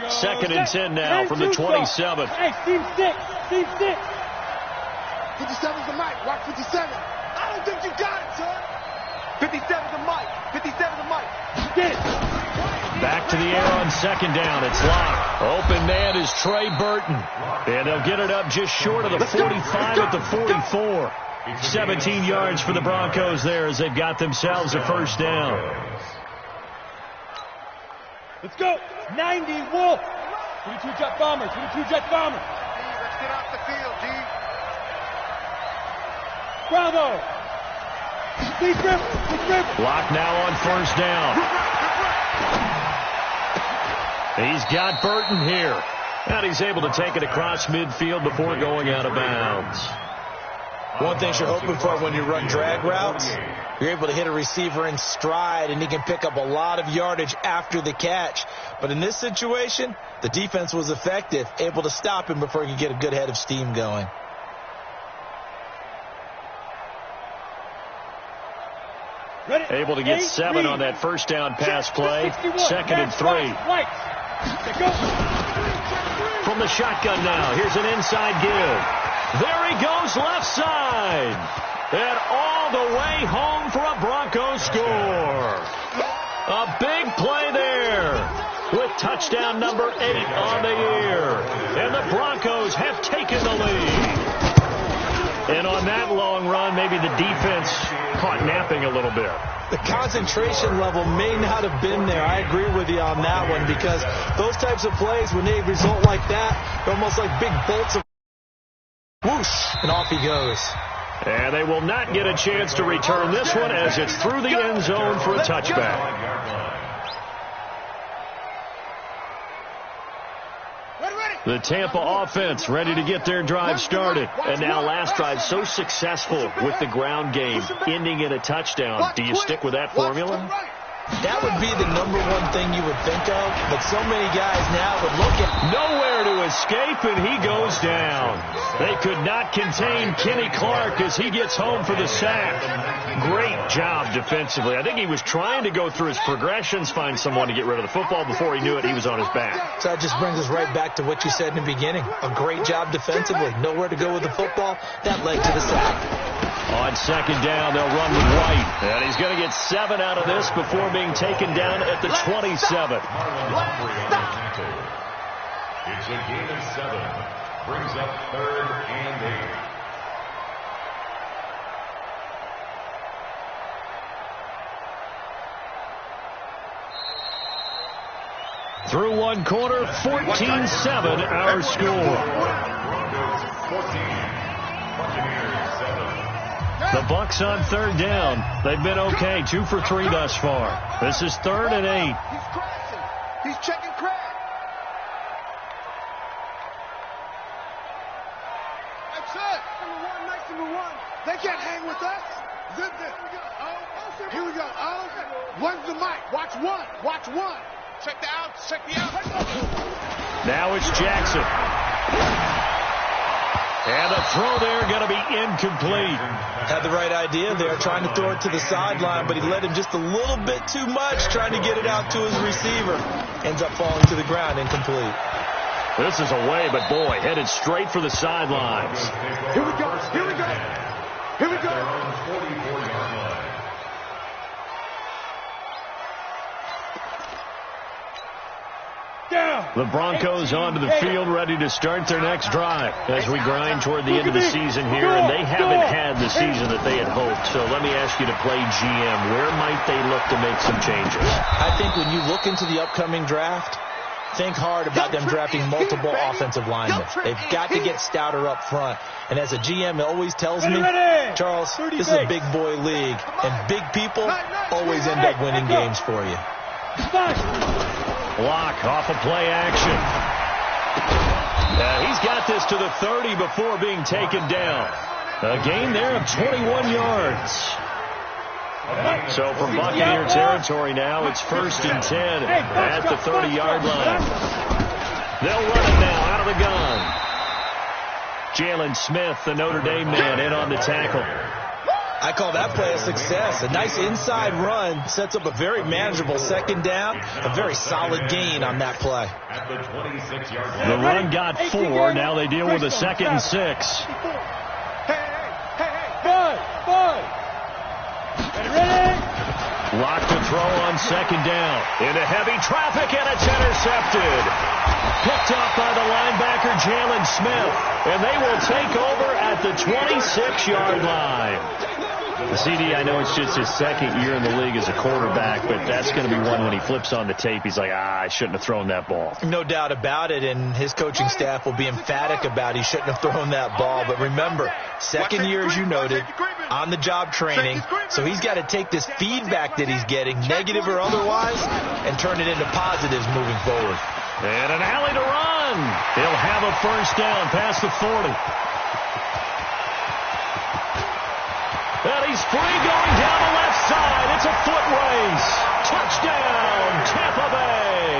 Second and 10 now from the 27. Hey, team six. Team six. 57's the mic. Watch 57. I don't think you got it, son. 57's the mic. 57's the mic. Get it. Back to the air on second down. It's locked. Open man is Trey Burton. And they'll get it up just short of the 45 at the 44. 17 yards for the Broncos there as they've got themselves a first down. Let's go. 90 Wolf. 22 jet bombers. 22 jet bombers. Let's get off the field, D. Bravo. Please grip. Block now on first down. He's got Burton here. And he's able to take it across midfield before going out of bounds. One thing you're hoping for when you run drag routes, you're able to hit a receiver in stride, and he can pick up a lot of yardage after the catch. But in this situation, the defense was effective, able to stop him before he could get a good head of steam going. Able to get 7 on that first down pass play. Second and 3. From the shotgun now. Here's an inside give. There he goes left side. And all the way home for a Broncos score. A big play there with touchdown number 8 on the year. And the Broncos have taken the lead. And on that long run, maybe the defense caught napping a little bit. The concentration level may not have been there. I agree with you on that one, because those types of plays, when they result like that, they're almost like big bolts of whoosh, and off he goes. And they will not get a chance to return this one as it's through the end zone for a touchback. The Tampa offense ready to get their drive started. And now last drive so successful with the ground game, ending in a touchdown. Do you stick with that formula? That would be the number one thing you would think of, but so many guys now would look at nowhere to escape, and he goes down. They could not contain Kenny Clark as he gets home for the sack. Great job defensively. I think he was trying to go through his progressions, find someone to get rid of the football. Before he knew it, he was on his back. So that just brings us right back to what you said in the beginning. A great job defensively. Nowhere to go with the football. That led to the sack. On second down, they'll run with White. And he's going to get 7 out of this before being taken down at the 27. It's a gain of 7. Brings up 3rd and 8. Through one quarter, 14-7 our score. Broncos 14. Buccaneers 7. The Bucs on third down. They've been okay, 2 for 3 thus far. This is 3rd and 8. He's crashing. He's checking crack. That's it. Number one. They can't hang with us. Zip it. Here we go. One's the mic. Watch one. Check the outs. Check the outs. Now it's Jackson. And the throw there going to be incomplete. Had the right idea there, trying to throw it to the sideline, but he let him just a little bit too much, trying to get it out to his receiver. Ends up falling to the ground, incomplete. This is away, but boy, headed straight for the sidelines. Here we go. 44-yard line. The Broncos onto the field, ready to start their next drive as we grind toward the end of the season here, and they haven't had the season that they had hoped. So let me ask you to play GM. Where might they look to make some changes? I think when you look into the upcoming draft, think hard about them drafting multiple offensive linemen. They've got to get stouter up front. And as a GM, it always tells me, Charles, this is a big boy league, and big people always end up winning games for you. Block off of play action. He's got this to the 30 before being taken down. A gain there of 21 yards. So from Buccaneer territory now, it's 1st and 10 at the 30-yard line. They'll run it now out of the gun. Jalen Smith, the Notre Dame man, in on the tackle. I call that play a success. A nice inside run sets up a very manageable second down, a very solid gain on that play. At the 26-yard line. The run got 4. Now they deal with a 2nd and 6. Ready? Lock to throw on 2nd down. Into heavy traffic, and it's intercepted. Picked off by the linebacker, Jalen Smith. And they will take over at the 26-yard line. The CD, I know it's just his 2nd year in the league as a quarterback, but that's going to be one when he flips on the tape. He's like, I shouldn't have thrown that ball. No doubt about it, and his coaching staff will be emphatic about he shouldn't have thrown that ball. But remember, 2nd year, as you noted, on-the-job training, so he's got to take this feedback that he's getting, negative or otherwise, and turn it into positives moving forward. And an alley to run. He'll have a 1st down past the 40. And he's free going down the left side. It's a foot race. Touchdown, Tampa Bay.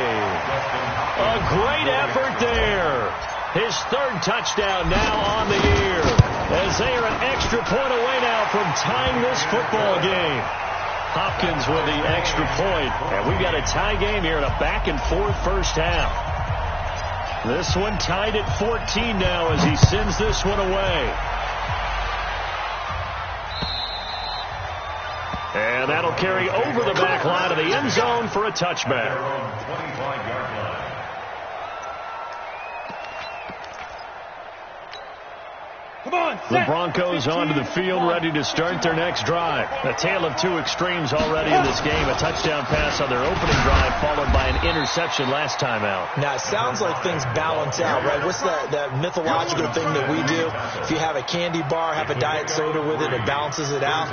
A great effort there. His 3rd touchdown now on the year, as they are an extra point away now from tying this football game. Hopkins with the extra point, and we've got a tie game here in a back-and-forth first half. This one tied at 14 now as he sends this one away. And that'll carry over the back line of the end zone for a touchback. 25-yard line. Come on, The Broncos onto the field, ready to start their next drive. A tale of two extremes already in this game. A touchdown pass on their opening drive, followed by an interception last time out. Now, it sounds like things balance out, right? What's that mythological thing that we do? If you have a candy bar, have a diet soda with it, it balances it out.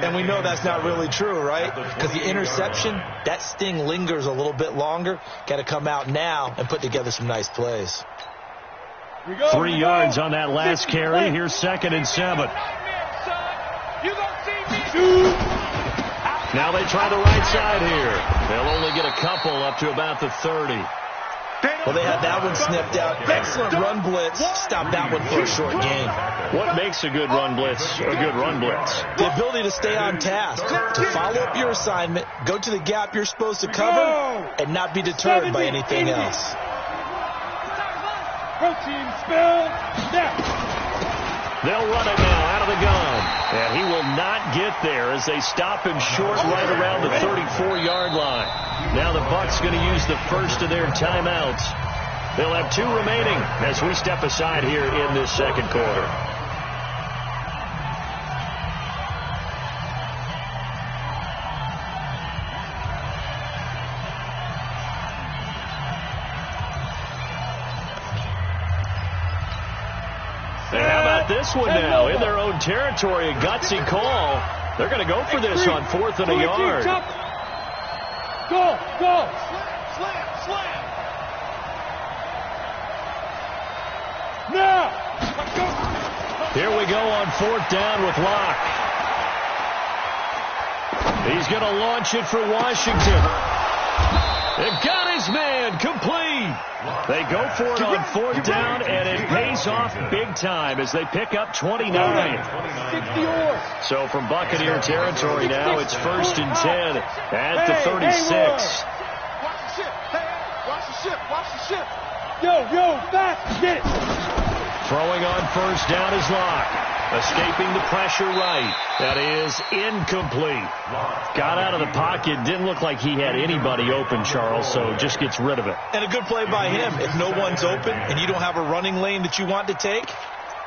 And we know that's not really true, right? Because the interception, that sting lingers a little bit longer. Got to come out now and put together some nice plays. 3 yards on that last carry. Here's 2nd and 7. Now they try the right side here. They'll only get a couple up to about the 30. Well, they had that one snipped out. Excellent run blitz. Stop that one for a short gain. What makes a good run blitz a good run blitz? The ability to stay on task, to follow up your assignment, go to the gap you're supposed to cover, and not be deterred by anything else. Protein spill now. They'll run it now out of the gun. And he will not get there as they stop him short right around the 34-yard line. Now the Bucs going to use the first of their timeouts. They'll have 2 remaining as we step aside here in this second quarter. This one now in their own territory, a gutsy call. They're going to go for this on 4th and a yard. Go, go. Slam. Now. Here we go on 4th down with Locke. He's going to launch it for Washington. It got his man complete. They go for it on 4th down, and it pays off big time as they pick up 29. So from Buccaneer territory now, it's 1st and 10 at the 36. Watch the ship. Hey, watch the ship. Yo, fast, get it. Throwing on 1st down is Locke. Escaping the pressure right. That is incomplete. Got out of the pocket. Didn't look like he had anybody open, Charles, so just gets rid of it. And a good play by him. If no one's open and you don't have a running lane that you want to take,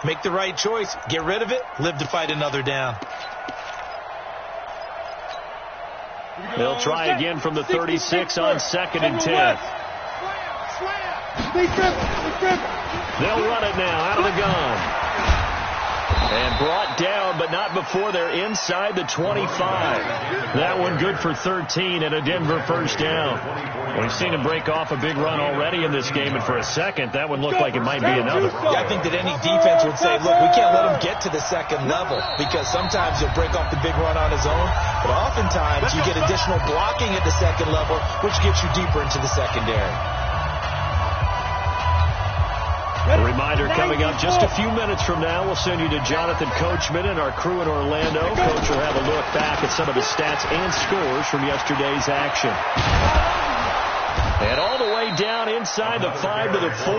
make the right choice. Get rid of it. Live to fight another down. They'll try again from the 36 on 2nd and 10. They'll run it now out of the gun. And brought down, but not before they're inside the 25. That one good for 13 and a Denver 1st down. We've seen him break off a big run already in this game, and for a second, that one looked like it might be another. Yeah, I think that any defense would say, look, we can't let him get to the second level, because sometimes he'll break off the big run on his own, but oftentimes you get additional blocking at the second level, which gets you deeper into the secondary. A reminder coming up just a few minutes from now. We'll send you to Jonathan Coachman and our crew in Orlando. Coach will have a look back at some of the stats and scores from yesterday's action. And all the way down inside the 5 to the 4.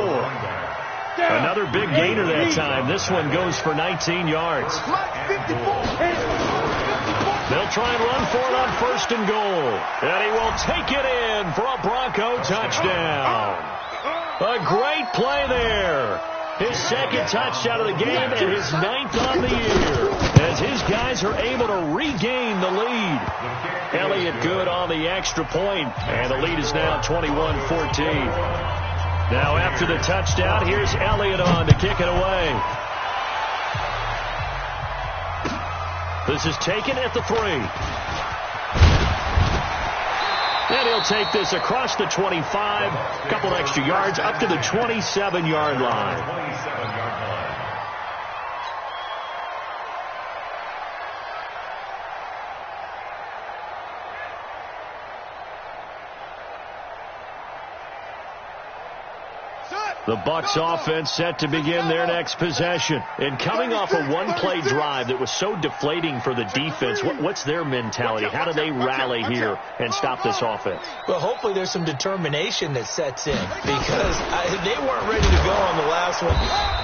Another big gainer that time. This one goes for 19 yards. They'll try and run for it on 1st and goal. And he will take it in for a Bronco touchdown. A great play there. His 2nd touchdown of the game and his 9th on the year, as his guys are able to regain the lead. Elliott good on the extra point, and the lead is now 21-14. Now after the touchdown, here's Elliott on to kick it away. This is taken at the 3. And he'll take this across the 25, a couple extra yards, up to the 27-yard line. The Bucs offense set to begin their next possession. And coming off a one-play drive that was so deflating for the defense, what's their mentality? How do they rally here and stop this offense? Well, hopefully there's some determination that sets in, because they weren't ready to go on the last one.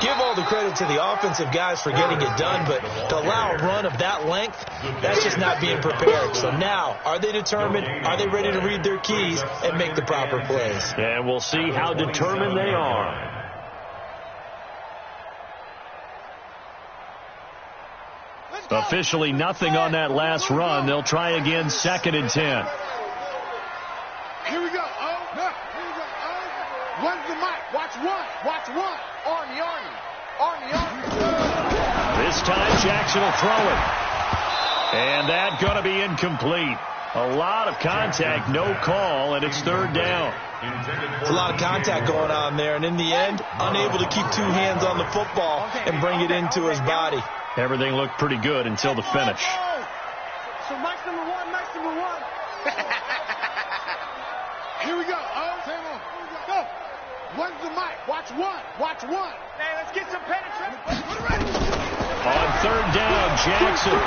Give all the credit to the offensive guys for getting it done, but to allow a run of that length, that's just not being prepared. So now, are they determined? Are they ready to read their keys and make the proper plays? And we'll see how determined they are. Officially nothing on that last run. They'll try again, 2nd and 10. Here we go. Oh, no. Here we go. Oh. One's the mic. Watch one. Watch one. Army. This time Jackson will throw it. And that's going to be incomplete. A lot of contact, no call, and it's 3rd down. There's a lot of contact going on there, and in the end, unable to keep 2 hands on the football and bring it into his body. Everything looked pretty good until the finish. So Mike's number 1, Mike's number 1. Here we go. Oh, go. One's the mic. Watch one. Hey, let's get some penetration. On 3rd down, Jackson.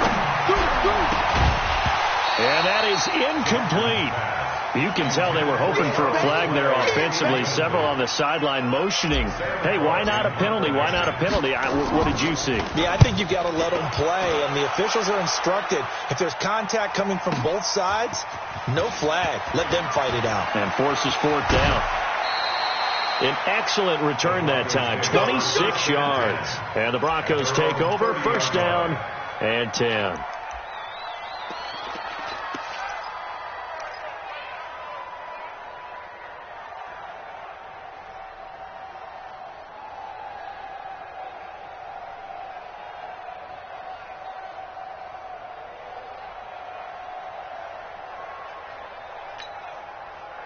And that is incomplete. You can tell they were hoping for a flag there offensively. Several on the sideline motioning. Hey, why not a penalty? Why not a penalty? What did you see? Yeah, I think you've got to let them play, and the officials are instructed. If there's contact coming from both sides, no flag. Let them fight it out. And forces 4th down. An excellent return that time, 26 yards. And the Broncos take over, 1st down and 10.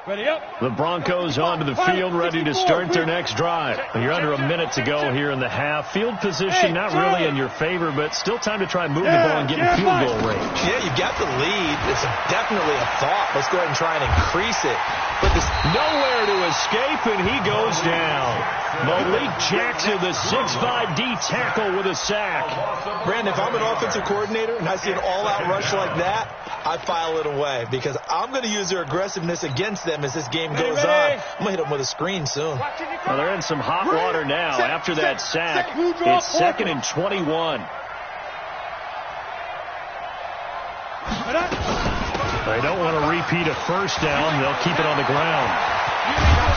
Ready up. The Broncos onto the field, ready to start their next drive. You're under a minute to go here in the half. Field position not really in your favor, but still time to try and move the ball and get in field goal range. Yeah, you've got the lead. It's definitely a thought. Let's go ahead and try and increase it. But there's nowhere to escape, and he goes down. Malik Jackson, the 6'5" D tackle with a sack. Brandon, if I'm an offensive coordinator and I see an all-out rush like that, I file it away, because I'm going to use their aggressiveness against them as this game goes on. I'm going to hit them with a screen soon. Well, they're in some hot water now after that sack. It's 2nd and 21. They don't want to repeat a 1st down. They'll keep it on the ground.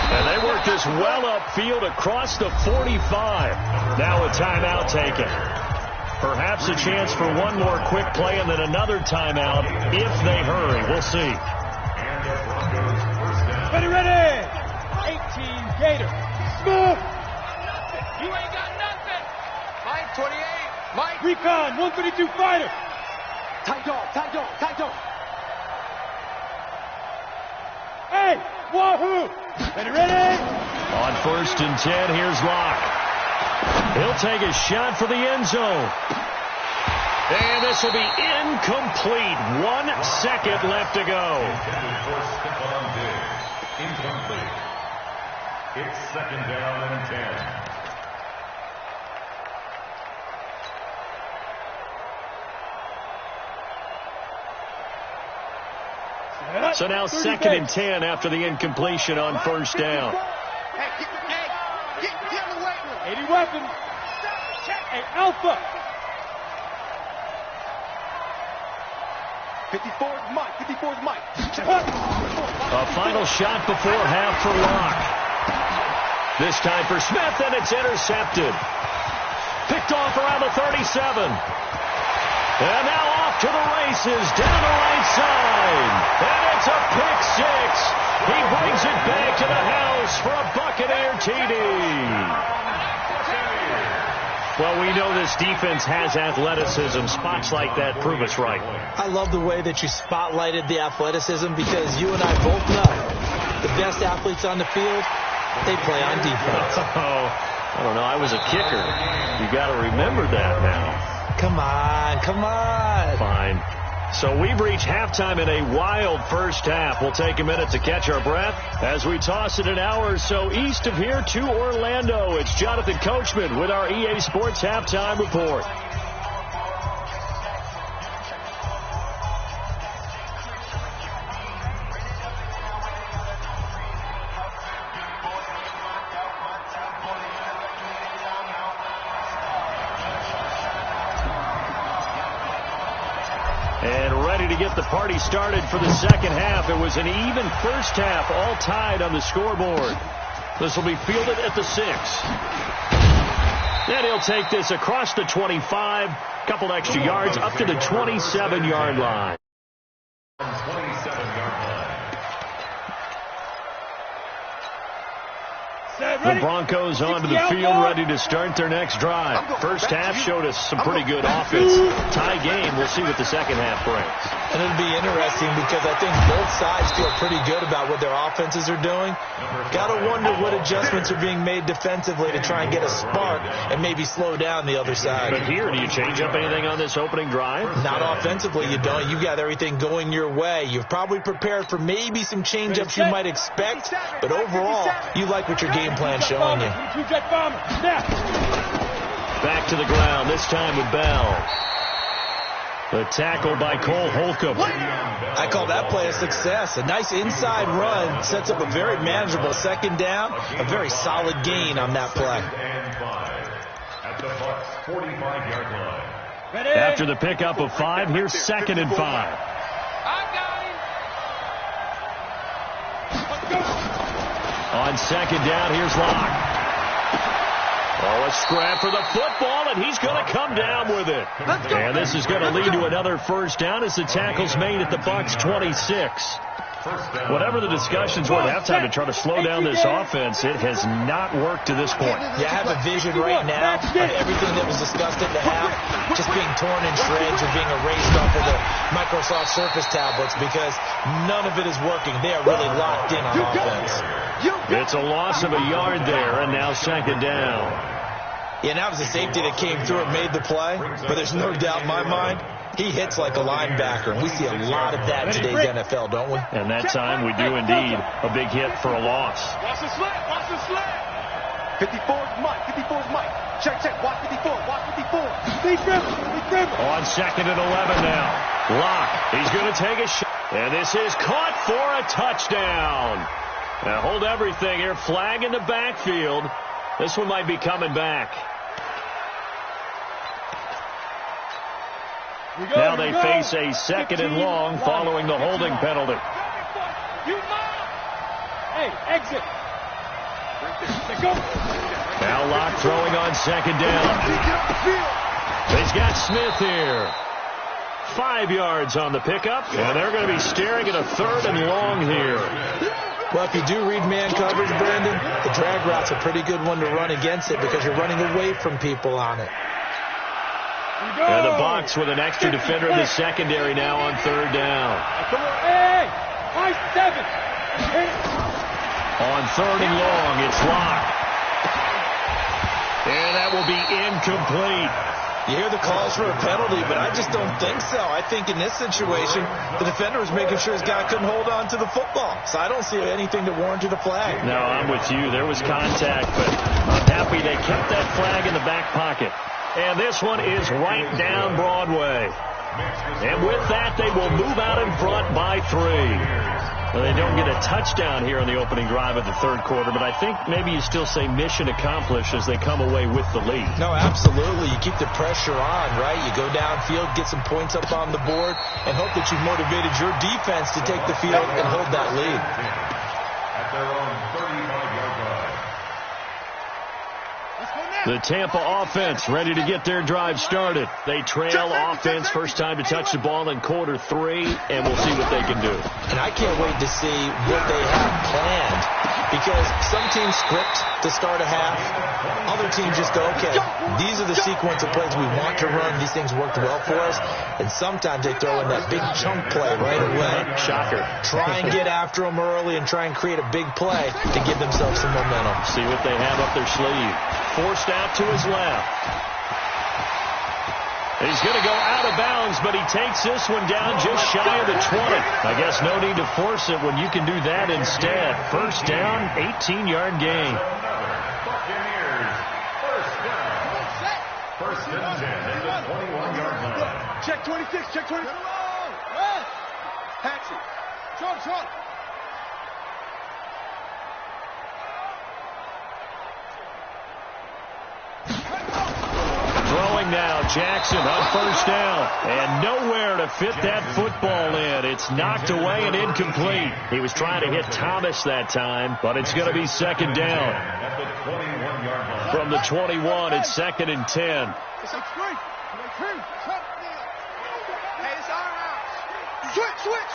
And they work this well upfield across the 45. Now a timeout taken. Perhaps a chance for one more quick play and then another timeout if they hurry. We'll see. Ready. 18 Gator. Smooth. You ain't got nothing. Mike, 28. Mike. Recon, 132 fighter. Tight dog. Hey, wahoo. Ready. On 1st and 10, here's Locke. He'll take a shot for the end zone. And this will be incomplete. 1 second left to go. Incomplete. It's 2nd down and 10. So now 2nd and 10 after the incompletion on first down. Hey, get in the weight room. 80 weapons. Hey, Alpha. 54's Mike. 54's Mike. A final shot before half for Locke. This time for Smith, and it's intercepted. Picked off around the 37. And now off to the races, down the right side. And it's a pick six. He brings it back to the house for a Buccaneer TD. Well, we know this defense has athleticism. Spots like that prove us right. I love the way that you spotlighted the athleticism because you and I both know the best athletes on the field, they play on defense. Oh, I don't know. I was a kicker. You got to remember that now. Come on, come on. Fine. So we've reached halftime in a wild first half. We'll take a minute to catch our breath as we toss it an hour or so east of here to Orlando. It's Jonathan Coachman with our EA Sports Halftime Report. To get the party started for the second half. It was an even first half, all tied on the scoreboard. This will be fielded at the 6. Then he'll take this across the 25, couple extra yards up to the 27-yard line. 27-yard line. The Broncos onto the field, ready to start their next drive. First half showed us some pretty good offense. Tie game. We'll see what the second half brings. And it'll be interesting because I think both sides feel pretty good about what their offenses are doing. Got to wonder what adjustments are being made defensively to try and get a spark and maybe slow down the other side. But here, do you change up anything on this opening drive? Not offensively, you don't. You've got everything going your way. You've probably prepared for maybe some change-ups you might expect, but overall, you like what your game plan is showing you. Back to the ground, this time with Bell. The tackle by Cole Holcomb. I call that play a success. A nice inside run sets up a very manageable second down. A very solid gain on that play. At the Bucs 45-yard line. After the pickup of 5, here's 2nd and 5. I got him. On second down, here's Locke. Oh, a scrap for the football, and he's going to come down with it. And this is going to lead to another first down as the tackle's made at the Bucs 26. Whatever the discussions were at halftime to try to slow down this offense, it has not worked to this point. Yeah, I have a vision right now of everything that was discussed at the half just being torn in shreds or being erased off of the Microsoft Surface tablets because none of it is working. They are really locked in on offense. It's a loss of a yard there, and now second down. Yeah, that was a safety that came through and made the play, but there's no doubt in my mind he hits like a linebacker, and we see a lot of that in today's NFL, don't we? And that time we do indeed. A big hit for a loss. Watch the slant. Watch the slant. 54's Mike. 54's Mike. Check. Watch 54. Watch 54. Big dribble. On 2nd and 11 now. Locke. He's going to take a shot. And this is caught for a touchdown. Now hold everything here. Flag in the backfield. This one might be coming back. Now they face a 2nd and long following the holding penalty. Hey, exit. Now Locke throwing on 2nd down. He's got Smith here. 5 yards on the pickup, and they're going to be staring at a 3rd and long here. Well, if you do read man coverage, Brandon, the drag route's a pretty good one to run against it because you're running away from people on it. And the Bucs with an extra defender in the secondary now on 3rd down. Hey, 7. On 3rd and long, it's Locke. And that will be incomplete. You hear the calls for a penalty, but I just don't think so. I think in this situation, the defender was making sure his guy couldn't hold on to the football. So I don't see anything to warrant the flag. No, I'm with you. There was contact, but I'm happy they kept that flag in the back pocket. And this one is right down Broadway. And with that, they will move out in front by 3. Well, they don't get a touchdown here on the opening drive of the third quarter, but I think maybe you still say mission accomplished as they come away with the lead. No, absolutely. You keep the pressure on, right? You go downfield, get some points up on the board, and hope that you've motivated your defense to take the field and hold that lead. At their own 35-yard line. The Tampa offense ready to get their drive started. They trail offense, first time to touch the ball in quarter 3, and we'll see what they can do. And I can't wait to see what they have planned, because some teams script to start a half. Other teams just go, okay, these are the sequence of plays we want to run. These things worked well for us. And sometimes they throw in that big chunk play right away. Shocker. Try and get after them early and try and create a big play to give themselves some momentum. See what they have up their sleeve. Forced out to his left. He's going to go out of bounds, but he takes this one down just shy of the 20. I guess no need to force it when you can do that instead. First down, 18-yard gain. Buccaneers, first down. First and 10 at the 21-yard line. Check 26, check 20. Patsy. Short. Throwing now, Jackson on first down. And nowhere to fit that football in. It's knocked away and incomplete. He was trying to hit Thomas that time, but it's going to be second down. At the 21-yard line. From the 21, it's second and 10. Hey, it's our house. Switch.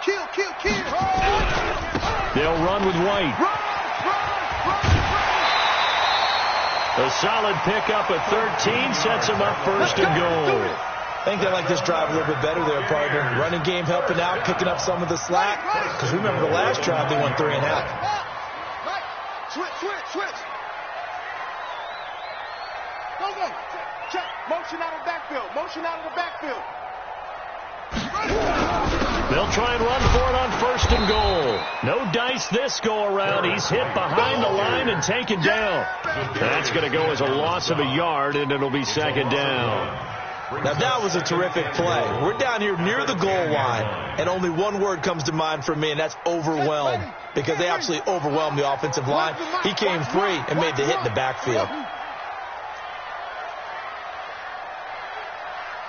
Kill. They'll run with White. Run. A solid pickup at 13 sets him up first and goal. I think they like this drive a little bit better there, partner. Running game helping out, picking up some of the slack. Because remember the last drive, they won 3 and out. Switch. Go. Check. Motion out of the backfield. They'll try and run for it on first and goal. No dice this go around. He's hit behind the line and taken down. That's going to go as a loss of a yard, and it'll be second down. Now that was a terrific play. We're down here near the goal line, and only one word comes to mind for me, and that's overwhelmed. Because they absolutely overwhelmed the offensive line. He came free and made the hit in the backfield.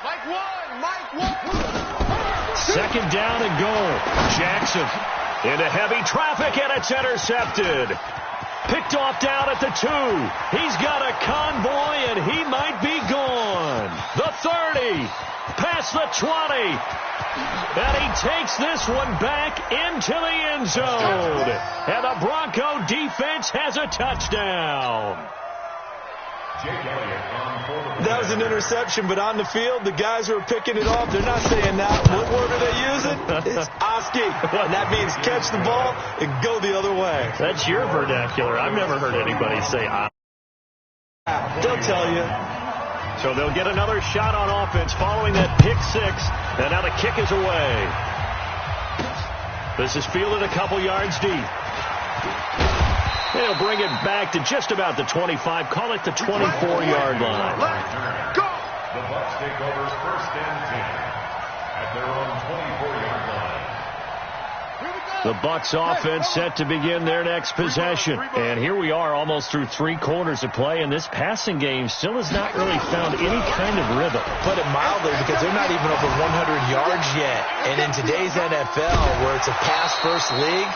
Mike one. Second down and goal. Jackson into heavy traffic, and it's intercepted. Picked off down at the 2. He's got a convoy, and he might be gone. The 30, past the 20. And he takes this one back into the end zone. And the Bronco defense has a touchdown. That was an interception, but on the field, the guys who are picking it off, they're not saying that. What word are they using? It's Oski. And that means catch the ball and go the other way. That's your vernacular. I've never heard anybody say Oski. They'll tell you. So they'll get another shot on offense following that pick 6. And now the kick is away. This is fielded a couple yards deep. They'll bring it back to just about the 25. Call it the 24-yard line. Go! The Bucs take over first and 10 at their own 24-yard line. The Bucs offense set to begin their next possession. And here we are almost through 3 quarters of play, and this passing game still has not really found any kind of rhythm. Put it mildly, because they're not even over 100 yards yet. And in today's NFL, where it's a pass-first league,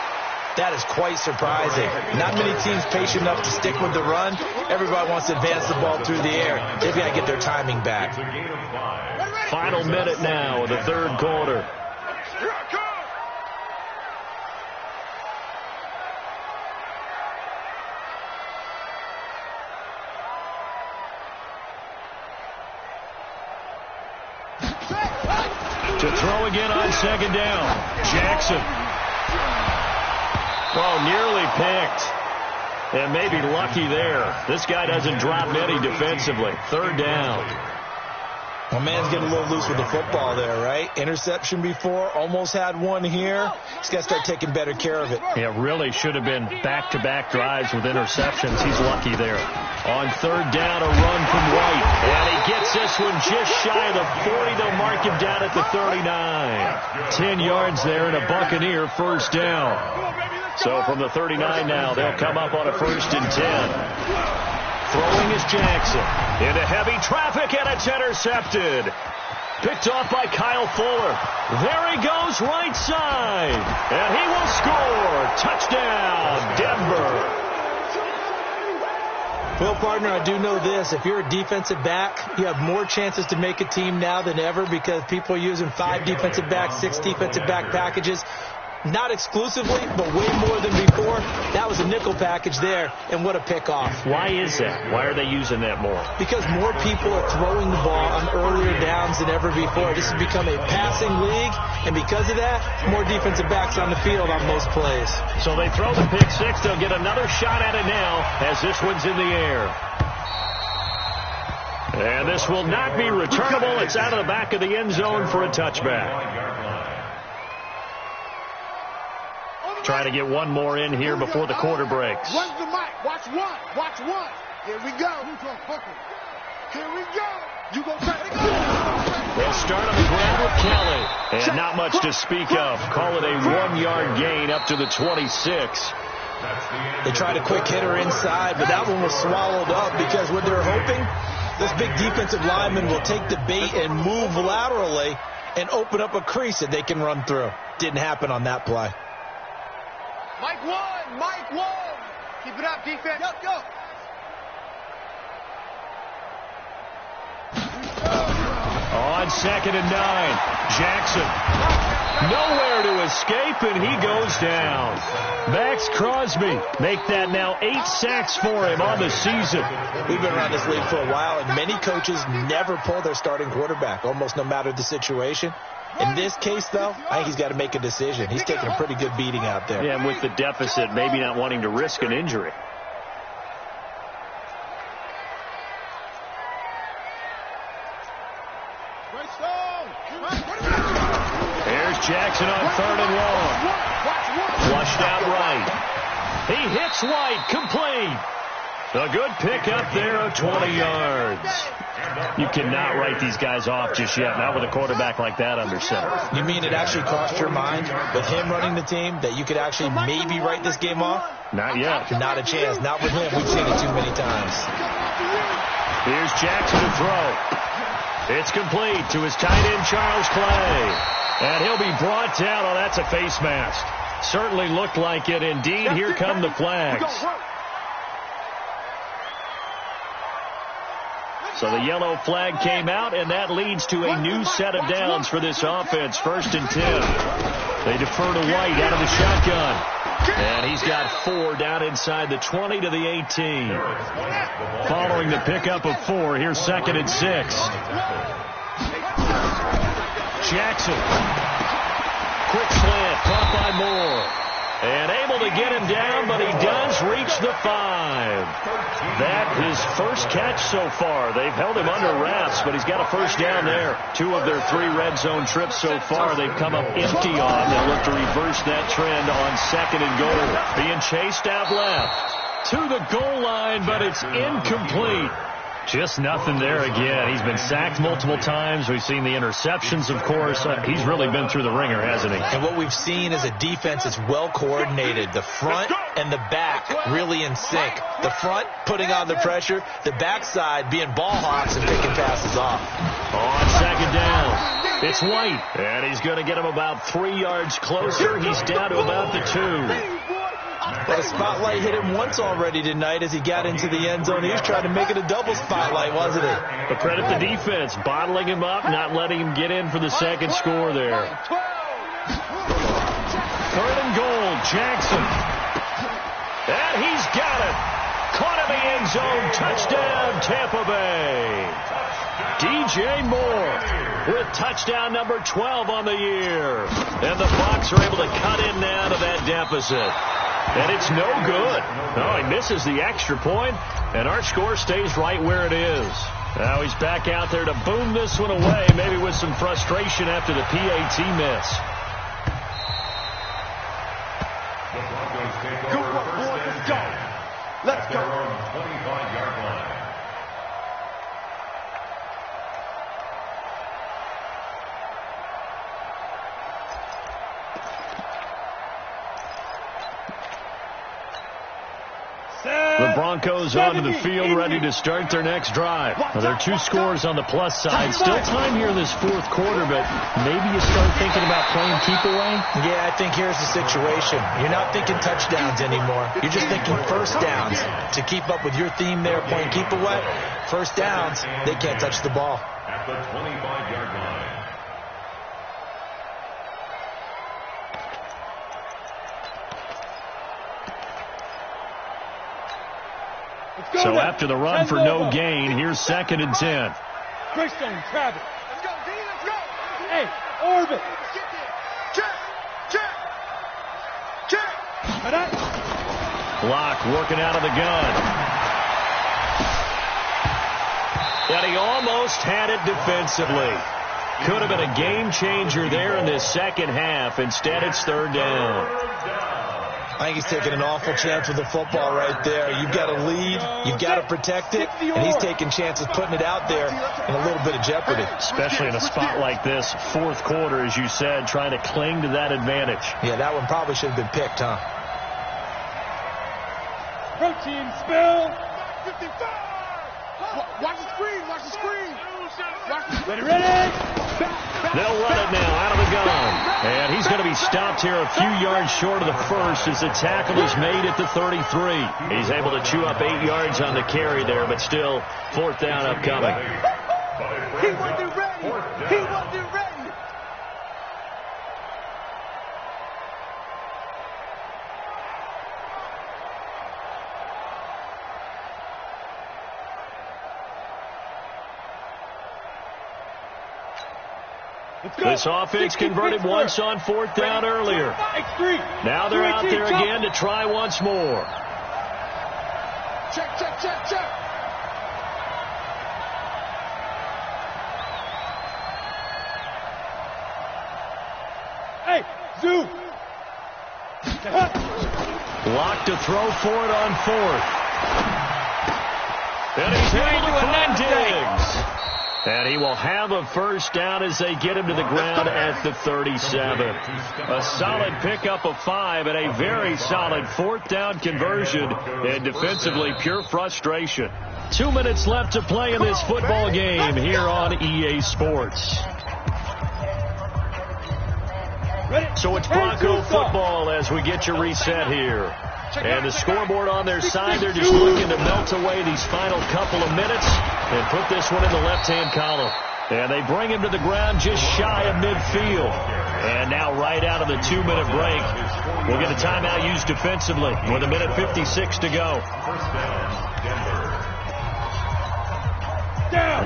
that is quite surprising. Not many teams patient enough to stick with the run. Everybody wants to advance the ball through the air. They've got to get their timing back. It's a gain of 5. Final minute now of the third quarter. To throw again on second down. Jackson. Oh, nearly picked. And maybe lucky there. This guy doesn't drop many defensively. Third down. My man's getting a little loose with the football there, right? Interception before, almost had one here. He's got to start taking better care of it. Yeah, really should have been back-to-back drives with interceptions. He's lucky there. On third down, a run from White. And he gets this one just shy of the 40. They'll mark him down at the 39. 10 yards there and a Buccaneer first down. So from the 39 now, they'll come up on a 1st and 10. Throwing is Jackson. Into heavy traffic, and it's intercepted. Picked off by Kyle Fuller. There he goes, right side. And he will score. Touchdown, Denver. Well, partner, I do know this. If you're a defensive back, you have more chances to make a team now than ever because people are using 5 defensive backs, 6 defensive back packages. Not exclusively, but way more than before. That was a nickel package there, and what a pickoff. Why is that? Why are they using that more? Because more people are throwing the ball on earlier downs than ever before. This has become a passing league, and because of that, more defensive backs on the field on most plays. So they throw the pick six. They'll get another shot at it now as this one's in the air. And this will not be returnable. It's out of the back of the end zone for a touchback. Trying to get one more in here before the quarter breaks. When's the mic? Watch one. Watch one. Here we go. Here we go. You go. They'll start on the ground with Kelly. And not much to speak of. Call it a 1-yard gain up to the 26. They tried a quick hitter inside, but that one was swallowed up because what they're hoping, this big defensive lineman will take the bait and move laterally and open up a crease that they can run through. Didn't happen on that play. Mike one. Mike one. Keep it up, defense. Go. On 2nd and 9, Jackson. Nowhere to escape, and he goes down. Max Crosby make that now 8 sacks for him on the season. We've been around this league for a while, and many coaches never pull their starting quarterback, almost no matter the situation. In this case, though, I think he's got to make a decision. He's taking a pretty good beating out there. Yeah, and with the deficit, maybe not wanting to risk an injury. Here's Jackson on 3rd and long. Flushed out right. He hits White, complete. A good pickup there of 20 yards. You cannot write these guys off just yet, not with a quarterback like that under center. You mean it actually crossed your mind with him running the team that you could actually maybe write this game off? Not yet. Not a chance. Not with him. We've seen it too many times. Here's Jackson to throw. It's complete to his tight end, Charles Clay. And he'll be brought down. Oh, that's a face mask. Certainly looked like it. Indeed, here come the flags. So the yellow flag came out, and that leads to a new set of downs for this offense. 1st and 10. They defer to White out of the shotgun. And he's got 4 down inside the 20 to the 18. Following the pickup of 4, here's 2nd and 6. Jackson. Quick slant, caught by Moore. And able to get him down, but he does reach the 5. That his first catch so far. They've held him under wraps, but he's got a first down there. 2 of their 3 red zone trips so far they've come up empty on. They'll look to reverse that trend on 2nd and goal. Being chased out left to the goal line, but it's incomplete. Just nothing there again. He's been sacked multiple times. We've seen the interceptions, of course. He's really been through the ringer, hasn't he? And what we've seen is a defense that's well coordinated. The front and the back really in sync. The front putting on the pressure. The backside being ball hawks and picking passes off. On 2nd down, it's White. And he's going to get him about 3 yards closer. He's down to about the 2. But a spotlight hit him once already tonight as he got into the end zone. He was trying to make it a double spotlight, wasn't he? But credit the defense, bottling him up, not letting him get in for the second score there. 3rd and goal, Jackson. And he's got it. Caught in the end zone. Touchdown, Tampa Bay. DJ Moore with touchdown number 12 on the year. And the Bucs are able to cut in now to that deficit. And it's no good. No, he misses the extra point, and our score stays right where it is. Now he's back out there to boom this one away, maybe with some frustration after the PAT miss. The Broncos take Good over work, first boys. and Let's go. 10 Let's at go. their own 25-yard line. The Broncos onto the field, ready to start their next drive. Well, there are 2 scores on the plus side. Still time here in this 4th quarter, but maybe you start thinking about playing keep away? Yeah, I think here's the situation. You're not thinking touchdowns anymore. You're just thinking first downs. To keep up with your theme there, playing keep away, first downs, they can't touch the ball. At the 25-yard line. So after the run for no gain, here's 2nd and 10. Greystone, Travis. Let's go, D. Let's go. Hey, Orbit. Get there. Check. Check. Check. Block working out of the gun. And he almost had it defensively. Could have been a game changer there in this second half. Instead, it's 3rd down. I think he's taking an awful chance with the football right there. You've got to lead, you've got to protect it, and he's taking chances putting it out there in a little bit of jeopardy. Especially in a spot like this, 4th quarter, as you said, trying to cling to that advantage. Yeah, that one probably should have been picked, huh? Protein spill. 55. Watch the screen. Watch the screen. Ready. They'll run it now out of the gun. And he's going to be stopped here a few yards short of the first as the tackle is made at the 33. He's able to chew up 8 yards on the carry there, but still 4th down upcoming. He wasn't ready. He wasn't ready. This offense converted once on 4th down earlier. Now they're out there again to try once more. Check, check, check, check. Hey, Zoo. Locked to throw for it on 4th. And he's able to find Diggs. And he will have a first down as they get him to the ground at the 37. A solid pickup of 5 and a very solid 4th down conversion. And defensively, pure frustration. 2 minutes left to play in this football game here on EA Sports. So it's Bronco football as we get you reset here. And the scoreboard on their side, they're just looking to melt away these final couple of minutes and put this one in the left-hand column. And they bring him to the ground just shy of midfield. And now right out of the 2-minute break, we'll get a timeout used defensively with 1:56 to go.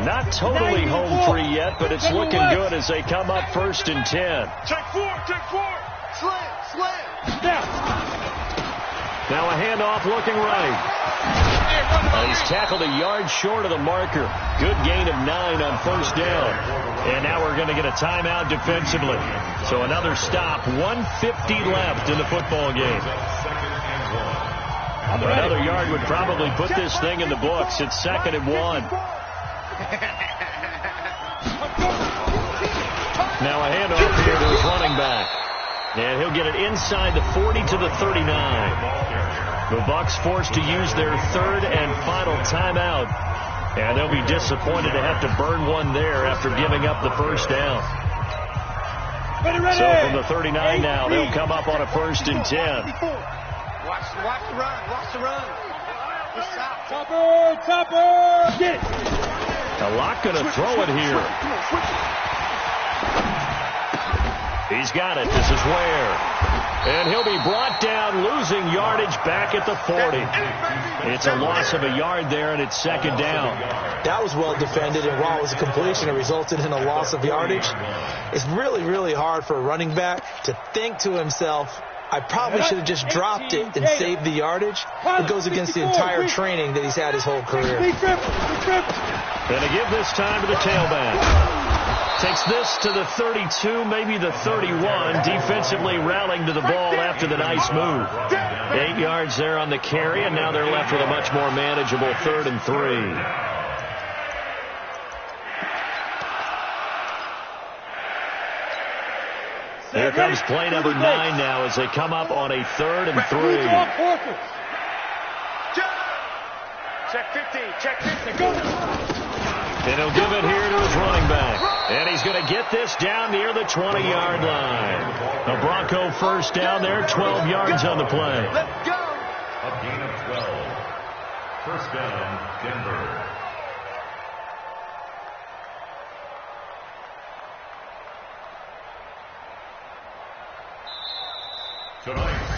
Not totally home free yet, but it's looking good as they come up 1st and 10. Check 4, check 4. Slam, slam. Now a handoff looking right. He's tackled a yard short of the marker. Good gain of 9 on 1st down. And now we're going to get a timeout defensively. So another stop. 1:50 left in the football game. Another yard would probably put this thing in the books. It's 2nd and 1. Now a handoff here to his running back. And he'll get it inside the 40 to the 39. The Bucs forced to use their 3rd and final timeout. And they'll be disappointed to have to burn one there after giving up the first down. So from the 39 now, they'll come up on a 1st and 10. Watch the run. Watch the run. Topper. Get it. A lot going to throw it here. He's got it. This is Ware. And he'll be brought down, losing yardage back at the 40. It's a loss of a yard there, and it's 2nd down. That was well defended, and while it was a completion, it resulted in a loss of yardage. It's really, really hard for a running back to think to himself, I probably should have just dropped it and saved the yardage. It goes against the entire training that he's had his whole career. And to give this time to the tailback. Takes this to the 32, maybe the 31. Defensively rallying to the ball after the nice move. 8 yards there on the carry, and now they're left with a much more manageable 3rd and 3. Here comes play number 9 now as they come up on a 3rd and 3. Check 50. Check 50. Go. And he'll give it here to his running back. And he's going to get this down near the 20-yard line. A Bronco first down there, 12 yards on the play. Let's go. A gain of 12. First down, Denver.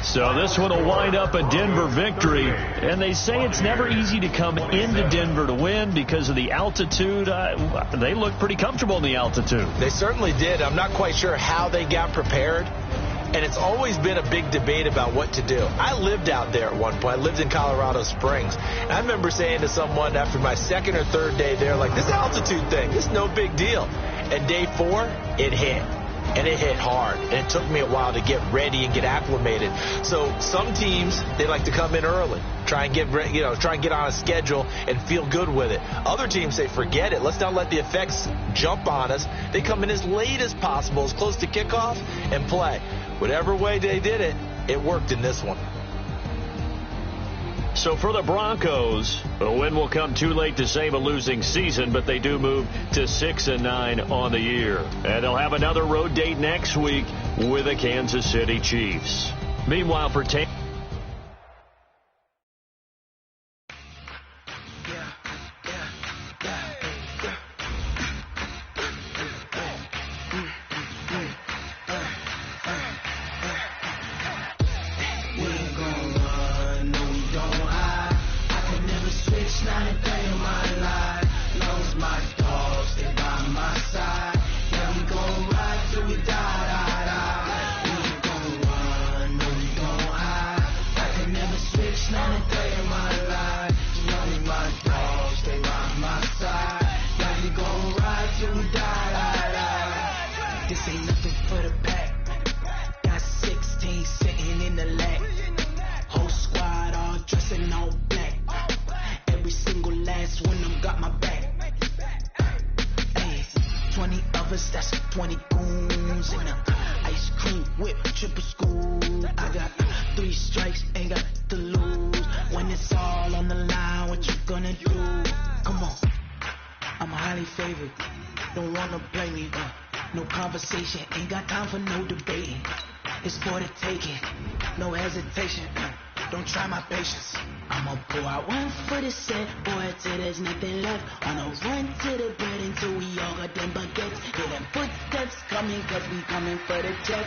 So this one will wind up a Denver victory. And they say it's never easy to come into Denver to win because of the altitude. They look pretty comfortable in the altitude. They certainly did. I'm not quite sure how they got prepared. And it's always been a big debate about what to do. I lived out there at one point. I lived in Colorado Springs. And I remember saying to someone after my 2nd or 3rd day there, like, this altitude thing, this is no big deal. And day 4, it hit. And it hit hard. And it took me a while to get ready and get acclimated. So some teams, they like to come in early, try and get on a schedule and feel good with it. Other teams say, forget it. Let's not let the effects jump on us. They come in as late as possible, as close to kickoff, and play. Whatever way they did it, it worked in this one. So for the Broncos, a win will come too late to save a losing season, but they do move to 6-9 on the year. And they'll have another road date next week with the Kansas City Chiefs. Meanwhile, for that's 20 goons in a ice cream whip, triple school. I got 3 strikes, ain't got to lose. When it's all on the line, what you gonna do? Come on, I'm highly favored. Don't wanna play me, no conversation. Ain't got time for no debating. It's for the taking, no hesitation. Don't try my patience. I'ma pour out one for the set, boy, till there's nothing left. On a run to the bread until we all got them baguettes. Hear them footsteps coming, cause we coming for the check.